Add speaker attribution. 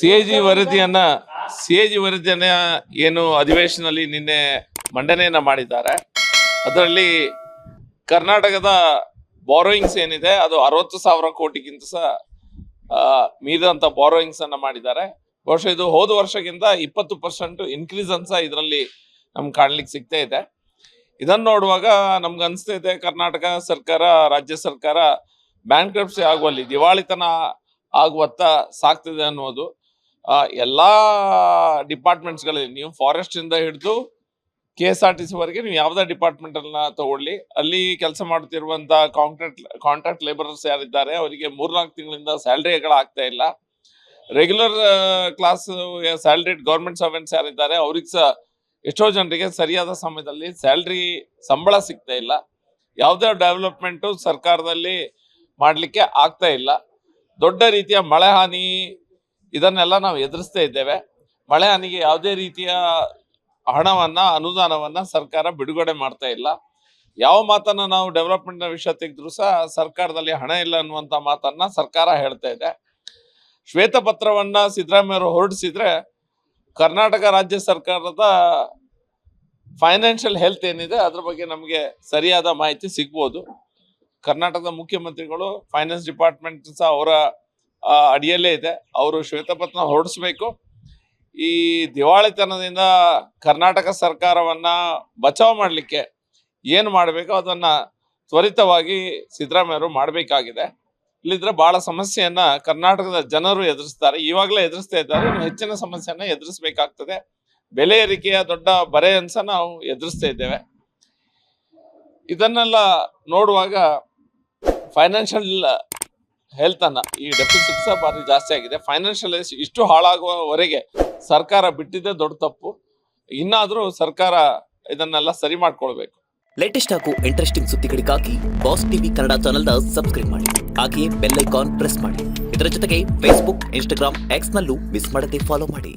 Speaker 1: CAG ವರದಿಯನ್ನ ಏನು ಅಧಿವೇಶನದಲ್ಲಿ ನಿನ್ನೆ ಮಂಡನೆಯನ್ನ ಮಾಡಿದ್ದಾರೆ. ಅದರಲ್ಲಿ ಕರ್ನಾಟಕದ ಬಾರೋಯಿಂಗ್ಸ್ ಏನಿದೆ ಅದು 60,000 ಕೋಟಿಗಿಂತ ಸಹ ಮೀರಿದಂತ ಬಾರೋಯಿಂಗ್ಸ್ ಅನ್ನ ಮಾಡಿದ್ದಾರೆ. ಬಹುಶಃ ಇದು ಹೋದ ವರ್ಷಕ್ಕಿಂತ 20% ಇನ್ಕ್ರೀಸ್ ಅನ್ಸ ಇದರಲ್ಲಿ ನಮ್ಗೆ ಕಾಣ್ಲಿಕ್ಕೆ ಸಿಗ್ತಾ ಇದೆ. ಇದನ್ನ ನೋಡುವಾಗ ನಮ್ಗೆ ಅನಿಸ್ತಾ ಇದೆ ಕರ್ನಾಟಕ ಸರ್ಕಾರ, ರಾಜ್ಯ ಸರ್ಕಾರ ಬ್ಯಾಂಕ್ರಪ್ಸಿ ಆಗುವಲ್ಲಿ, ದಿವಾಳಿತನ ಆಗುವತ್ತ ಸಾಕ್ತಿದೆ ಅನ್ನೋದು. ಎಲ್ಲಾ ಡಿಪಾರ್ಟ್ಮೆಂಟ್ಸ್ಗಳಲ್ಲಿ ನೀವು ಫಾರೆಸ್ಟ್ ಇಂದ ಹಿಡಿದು KSRTC ವರೆಗೆ ನೀವು ಯಾವುದೇ ಡಿಪಾರ್ಟ್ಮೆಂಟ್ ಅನ್ನ ತಗೊಳ್ಳಿ, ಅಲ್ಲಿ ಕೆಲಸ ಮಾಡ್ತಿರುವಂತ ಕಾಂಟ್ರಾಕ್ಟ್ ಲೇಬರರ್ಸ್ ಯಾರಿದ್ದಾರೆ ಅವರಿಗೆ 3-4 ತಿಂಗಳಿಂದ ಸ್ಯಾಲರಿಗಳಾಗ್ತಾ ಇಲ್ಲ. Regular class salaried government servants ಯಾರಿದ್ದಾರೆ ಅವ್ರಿಗೆ ಸಹ ಎಷ್ಟೋ ಜನರಿಗೆ ಸರಿಯಾದ ಸಮಯದಲ್ಲಿ ಸಂಬಳ ಸಿಗ್ತಾ ಇಲ್ಲ. ಯಾವುದೇ ಡೆವಲಪ್ಮೆಂಟ್ ಸರ್ಕಾರದಲ್ಲಿ ಮಾಡ್ಲಿಕ್ಕೆ ಆಗ್ತಾ ಇಲ್ಲ. ದೊಡ್ಡ ರೀತಿಯ ಮಳೆ ಹಾನಿ ಇದನ್ನೆಲ್ಲ ನಾವು ಎದುರಿಸ್ತಾ ಇದ್ದೇವೆ. ಮಳೆ ಹಾನಿಗೆ ಯಾವುದೇ ರೀತಿಯ ಅನುದಾನವನ್ನ ಸರ್ಕಾರ ಬಿಡುಗಡೆ ಮಾಡ್ತಾ ಇಲ್ಲ. ಯಾವ ಮಾತನ್ನ ನಾವು ಡೆವಲಪ್ಮೆಂಟ್ ನ ವಿಷಯ ತೆಗೆದ್ರು ಸಹ ಸರ್ಕಾರದಲ್ಲಿ ಹಣ ಇಲ್ಲ ಅನ್ನುವಂತ ಮಾತನ್ನ ಸರ್ಕಾರ ಹೇಳ್ತಾ ಇದೆ. ಶ್ವೇತಪತ್ರವನ್ನ ಸಿದ್ದರಾಮಯ್ಯ ಹೊರಡಿಸಿದ್ರೆ ಕರ್ನಾಟಕ ರಾಜ್ಯ ಸರ್ಕಾರದ ಫೈನಾನ್ಷಿಯಲ್ ಹೆಲ್ತ್ ಏನಿದೆ ಅದ್ರ ಬಗ್ಗೆ ನಮಗೆ ಸರಿಯಾದ ಮಾಹಿತಿ ಸಿಗ್ಬೋದು. ಕರ್ನಾಟಕದ ಮುಖ್ಯಮಂತ್ರಿಗಳು ಫೈನಾನ್ಸ್ ಡಿಪಾರ್ಟ್ಮೆಂಟ್ ಸಹ ಅವರ ಅಡಿಯಲ್ಲೇ ಇದೆ. ಅವರು ಶ್ವೇತಪತ್ರ ಹೊರಡಿಸ್ಬೇಕು. ಈ ದಿವಾಳಿತನದಿಂದ ಕರ್ನಾಟಕ ಸರ್ಕಾರವನ್ನ ಬಚಾವ್ ಮಾಡಲಿಕ್ಕೆ ಏನು ಮಾಡಬೇಕು ಅದನ್ನ ತ್ವರಿತವಾಗಿ ಸಿದ್ದರಾಮಯ್ಯರು ಮಾಡಬೇಕಾಗಿದೆ. ಇಲ್ಲಿದ್ರೆ ಬಹಳ ಸಮಸ್ಯೆಯನ್ನ ಕರ್ನಾಟಕದ ಜನರು ಎದುರಿಸ್ತಾರೆ, ಇವಾಗಲೇ ಎದುರಿಸ್ತಾ ಇದ್ದಾರೆ. ಇನ್ನು ಹೆಚ್ಚಿನ ಸಮಸ್ಯೆಯನ್ನ ಎದುರಿಸಬೇಕಾಗ್ತದೆ. ಬೆಲೆ ಏರಿಕೆಯ ದೊಡ್ಡ ಬರೆಯನ್ಸ ನಾವು ಎದುರಿಸ್ತಾ ಇದ್ದೇವೆ. ಇದನ್ನೆಲ್ಲ ನೋಡುವಾಗ ಫೈನಾನ್ಷಿಯಲ್ ಹೆಲ್ತ್ ಅನ್ನ ಈ ಡೆಫಿಸಿಟ್ ಸಹ ಬಾರಿ ಜಾಸ್ತಿ ಆಗಿದೆ. ಫೈನಾನ್ಷಿಯಲ್ ಇಷ್ಟು ಹಾಳಾಗುವವರೆಗೆ ಸರ್ಕಾರ ಬಿಟ್ಟಿದ್ದೇ ದೊಡ್ಡ ತಪ್ಪು. ಇನ್ನಾದ್ರೂ ಸರ್ಕಾರ ಇದನ್ನೆಲ್ಲ ಸರಿ ಮಾಡ್ಕೊಳ್ಬೇಕು.
Speaker 2: ಲೇಟೆಸ್ಟ್ ಹಾಗೂ ಇಂಟ್ರೆಸ್ಟಿಂಗ್ ಸುದ್ದಿಗಳಿಗಾಗಿ ಬಾಸ್ ಟಿವಿ ಕನ್ನಡ ಚಾನೆಲ್ನ ಸಬ್ಸ್ಕ್ರೈಬ್ ಮಾಡಿ. ಹಾಗೆಯೇ ಬೆಲ್ ಐಕಾನ್ ಪ್ರೆಸ್ ಮಾಡಿ. ಇದರ ಜೊತೆಗೆ ಫೇಸ್ಬುಕ್, ಇನ್ಸ್ಟಾಗ್ರಾಮ್, ಎಕ್ಸ್ ನಲ್ಲೂ ಮಿಸ್ ಮಾಡದೆ ಫಾಲೋ ಮಾಡಿ.